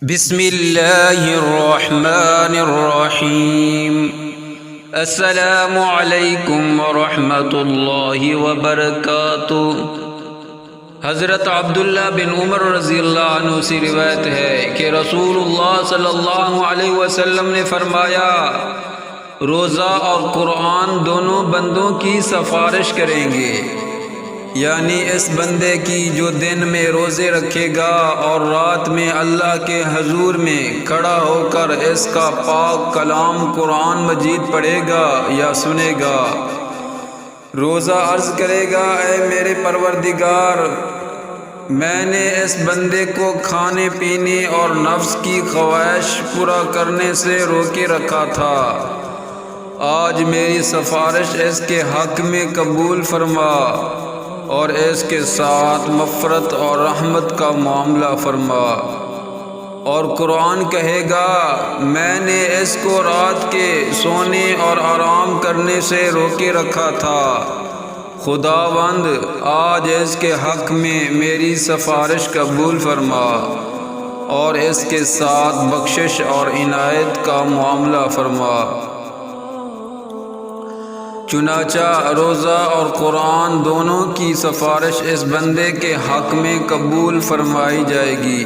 بسم اللہ الرحمن الرحیم۔ السلام علیکم ورحمۃ اللہ وبرکاتہ۔ حضرت عبداللہ بن عمر رضی اللہ عنہ سے روایت ہے کہ رسول اللہ صلی اللہ علیہ وسلم نے فرمایا، روزہ اور قرآن دونوں بندوں کی سفارش کریں گے، یعنی اس بندے کی جو دن میں روزے رکھے گا اور رات میں اللہ کے حضور میں کھڑا ہو کر اس کا پاک کلام قرآن مجید پڑھے گا یا سنے گا۔ روزہ عرض کرے گا، اے میرے پروردگار، میں نے اس بندے کو کھانے پینے اور نفس کی خواہش پورا کرنے سے روکے رکھا تھا، آج میری سفارش اس کے حق میں قبول فرما اور اس کے ساتھ مغفرت اور رحمت کا معاملہ فرما۔ اور قرآن کہے گا، میں نے اس کو رات کے سونے اور آرام کرنے سے روکے رکھا تھا، خداوند آج اس کے حق میں میری سفارش قبول فرما اور اس کے ساتھ بخشش اور عنایت کا معاملہ فرما۔ چنانچہ روزہ اور قرآن دونوں کی سفارش اس بندے کے حق میں قبول فرمائی جائے گی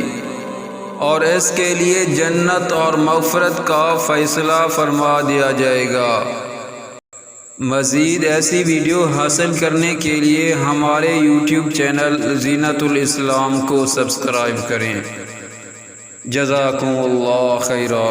اور اس کے لیے جنت اور مغفرت کا فیصلہ فرما دیا جائے گا۔ مزید ایسی ویڈیو حاصل کرنے کے لیے ہمارے یوٹیوب چینل زینت الاسلام کو سبسکرائب کریں۔ جزاکم اللہ خیرا۔